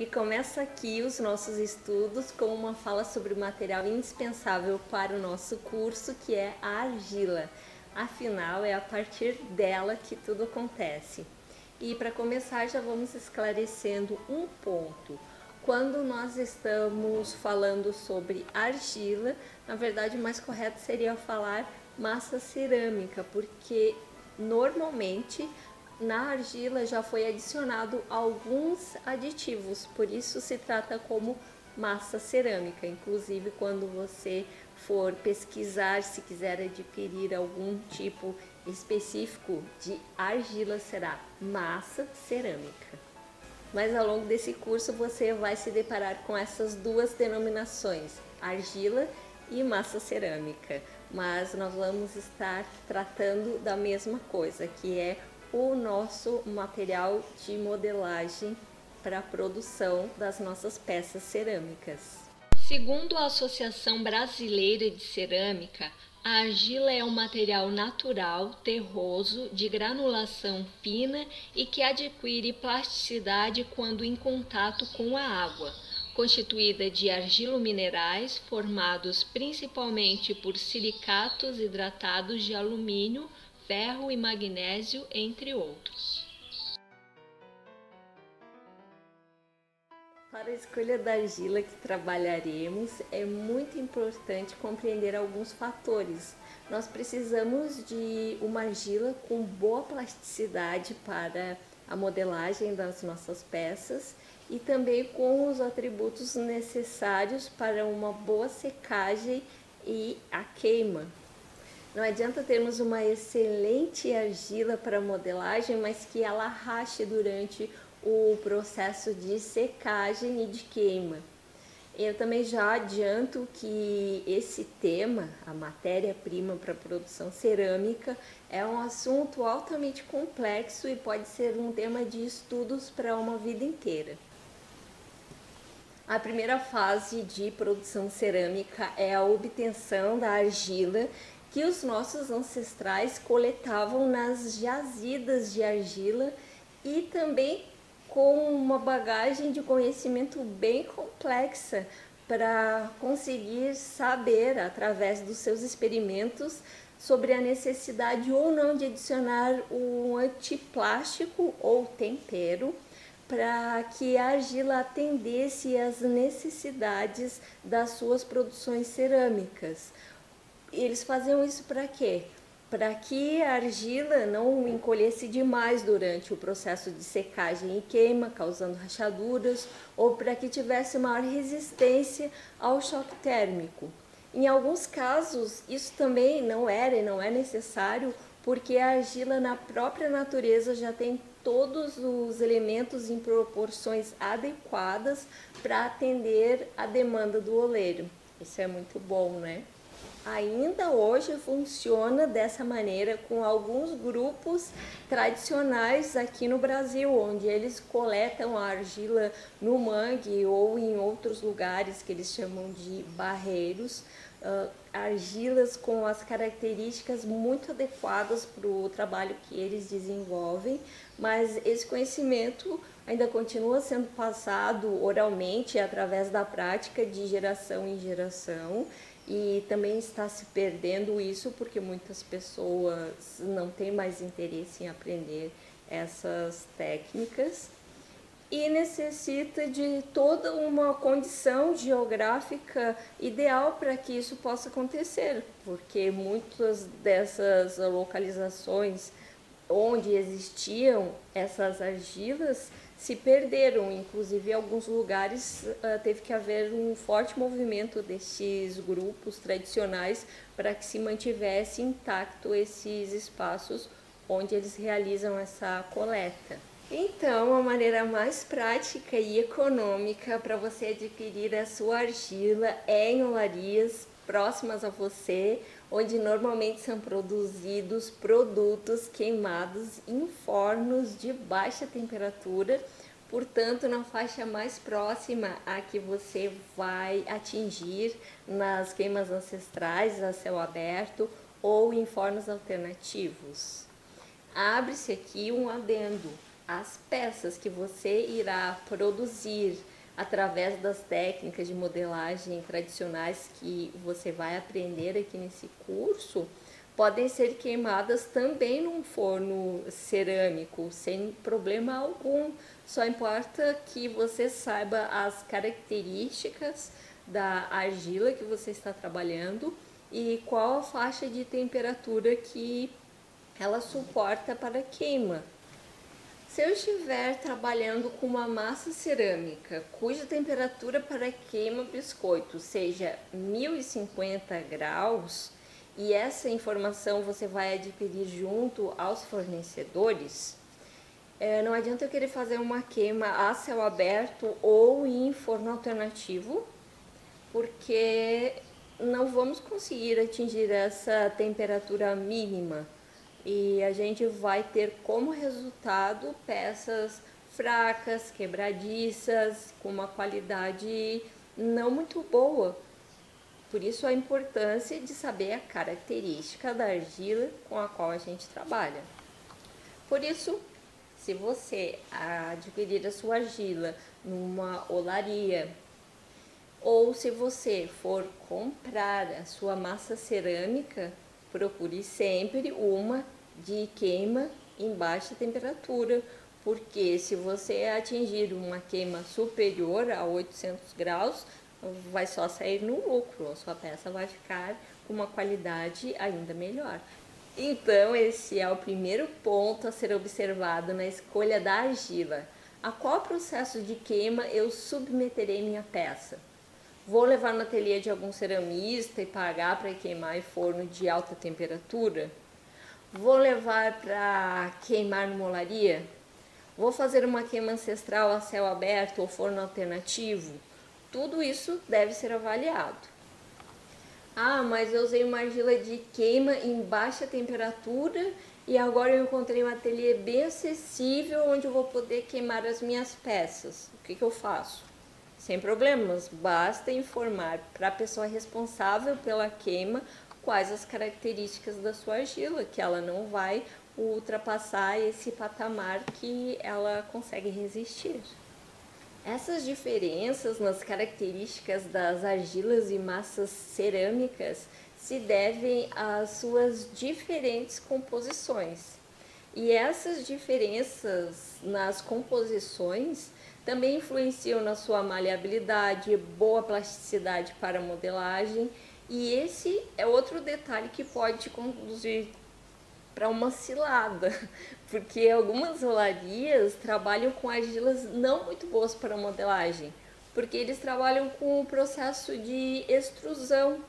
E começa aqui os nossos estudos com uma fala sobre o material indispensável para o nosso curso, que é a argila. Afinal, é a partir dela que tudo acontece. E para começar, já vamos esclarecendo um ponto. Quando nós estamos falando sobre argila, na verdade o mais correto seria falar massa cerâmica, porque normalmente na argila já foi adicionado alguns aditivos, por isso se trata como massa cerâmica. Inclusive, quando você for pesquisar, se quiser adquirir algum tipo específico de argila, será massa cerâmica. Mas ao longo desse curso você vai se deparar com essas duas denominações, argila e massa cerâmica. Mas nós vamos estar tratando da mesma coisa, que é o nosso material de modelagem para a produção das nossas peças cerâmicas. Segundo a Associação Brasileira de Cerâmica, a argila é um material natural, terroso, de granulação fina e que adquire plasticidade quando em contato com a água, constituída de argilominerais formados principalmente por silicatos hidratados de alumínio, ferro e magnésio, entre outros. Para a escolha da argila que trabalharemos, é muito importante compreender alguns fatores. Nós precisamos de uma argila com boa plasticidade para a modelagem das nossas peças e também com os atributos necessários para uma boa secagem e a queima. Não adianta termos uma excelente argila para modelagem, mas que ela rache durante o processo de secagem e de queima. Eu também já adianto que esse tema, a matéria-prima para a produção cerâmica, é um assunto altamente complexo e pode ser um tema de estudos para uma vida inteira. A primeira fase de produção cerâmica é a obtenção da argila que os nossos ancestrais coletavam nas jazidas de argila e também com uma bagagem de conhecimento bem complexa para conseguir saber, através dos seus experimentos, sobre a necessidade ou não de adicionar um antiplástico ou tempero para que a argila atendesse às necessidades das suas produções cerâmicas. Eles faziam isso para quê? Para que a argila não encolhesse demais durante o processo de secagem e queima, causando rachaduras, ou para que tivesse maior resistência ao choque térmico. Em alguns casos, isso também não era e não é necessário, porque a argila na própria natureza já tem todos os elementos em proporções adequadas para atender a demanda do oleiro. Isso é muito bom, né? Ainda hoje funciona dessa maneira com alguns grupos tradicionais aqui no Brasil, onde eles coletam a argila no mangue ou em outros lugares que eles chamam de barreiros, argilas com as características muito adequadas para o trabalho que eles desenvolvem, mas esse conhecimento ainda continua sendo passado oralmente através da prática de geração em geração. E também está se perdendo isso porque muitas pessoas não têm mais interesse em aprender essas técnicas e necessita de toda uma condição geográfica ideal para que isso possa acontecer, porque muitas dessas localizações onde existiam essas argilas se perderam, inclusive em alguns lugares teve que haver um forte movimento destes grupos tradicionais para que se mantivesse intacto esses espaços onde eles realizam essa coleta. Então, a maneira mais prática e econômica para você adquirir a sua argila é em olarias próximas a você, onde normalmente são produzidos produtos queimados em fornos de baixa temperatura, portanto, na faixa mais próxima a que você vai atingir nas queimas ancestrais a céu aberto ou em fornos alternativos. Abre-se aqui um adendo. as peças que você irá produzir através das técnicas de modelagem tradicionais que você vai aprender aqui nesse curso, podem ser queimadas também num forno cerâmico, sem problema algum. Só importa que você saiba as características da argila que você está trabalhando e qual a faixa de temperatura que ela suporta para queima. Se eu estiver trabalhando com uma massa cerâmica cuja temperatura para queima biscoito seja 1050 graus, e essa informação você vai adquirir junto aos fornecedores, não adianta eu querer fazer uma queima a céu aberto ou em forno alternativo, porque não vamos conseguir atingir essa temperatura mínima e a gente vai ter como resultado peças fracas, quebradiças, com uma qualidade não muito boa. Por isso a importância de saber a característica da argila com a qual a gente trabalha. Por isso, se você adquirir a sua argila numa olaria, ou se você for comprar a sua massa cerâmica, procure sempre uma de queima em baixa temperatura, porque se você atingir uma queima superior a 800 graus, vai só sair no lucro, a sua peça vai ficar com uma qualidade ainda melhor. Então, esse é o primeiro ponto a ser observado na escolha da argila. A qual processo de queima eu submeterei minha peça? Vou levar no ateliê de algum ceramista e pagar para queimar em forno de alta temperatura? Vou levar para queimar numa olaria? Vou fazer uma queima ancestral a céu aberto ou forno alternativo? Tudo isso deve ser avaliado. Ah, mas eu usei uma argila de queima em baixa temperatura e agora eu encontrei um ateliê bem acessível onde eu vou poder queimar as minhas peças. O que eu faço? Sem problemas, basta informar para a pessoa responsável pela queima quais as características da sua argila, que ela não vai ultrapassar esse patamar que ela consegue resistir. Essas diferenças nas características das argilas e massas cerâmicas se devem às suas diferentes composições. E essas diferenças nas composições também influenciam na sua maleabilidade, boa plasticidade para modelagem, e esse é outro detalhe que pode te conduzir para uma cilada, porque algumas olarias trabalham com argilas não muito boas para modelagem, porque eles trabalham com o processo de extrusão,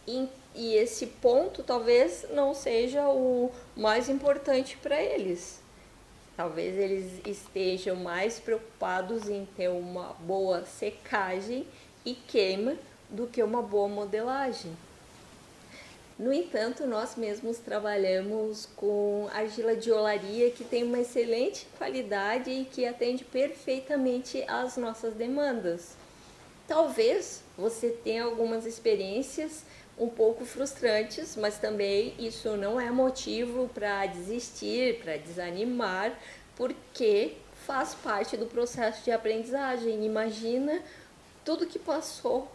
e esse ponto talvez não seja o mais importante para eles. Talvez eles estejam mais preocupados em ter uma boa secagem e queima do que uma boa modelagem. No entanto, nós mesmos trabalhamos com argila de olaria que tem uma excelente qualidade e que atende perfeitamente às nossas demandas. Talvez você tenha algumas experiências um pouco frustrantes, mas também isso não é motivo para desistir, para desanimar, porque faz parte do processo de aprendizagem. Imagina tudo que passou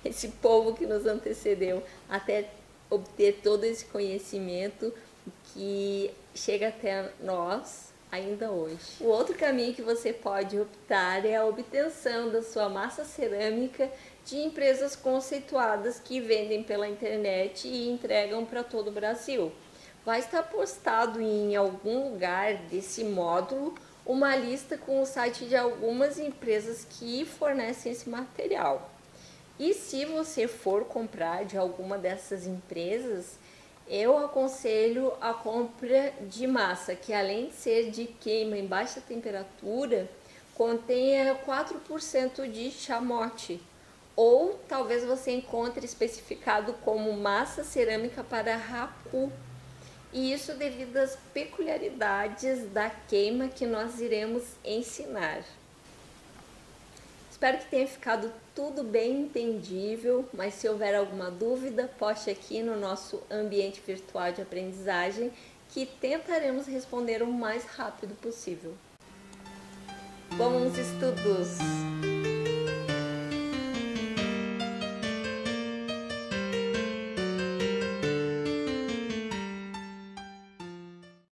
esse povo que nos antecedeu até obter todo esse conhecimento que chega até nós ainda hoje. O outro caminho que você pode optar é a obtenção da sua massa cerâmica de empresas conceituadas que vendem pela internet e entregam para todo o Brasil. Vai estar postado em algum lugar desse módulo uma lista com o site de algumas empresas que fornecem esse material. E se você for comprar de alguma dessas empresas, eu aconselho a compra de massa, que além de ser de queima em baixa temperatura, contenha 4% de chamote. Ou talvez você encontre especificado como massa cerâmica para raku. E isso devido às peculiaridades da queima que nós iremos ensinar. Espero que tenha ficado tudo bem entendível, mas se houver alguma dúvida, poste aqui no nosso ambiente virtual de aprendizagem, que tentaremos responder o mais rápido possível. Bons estudos!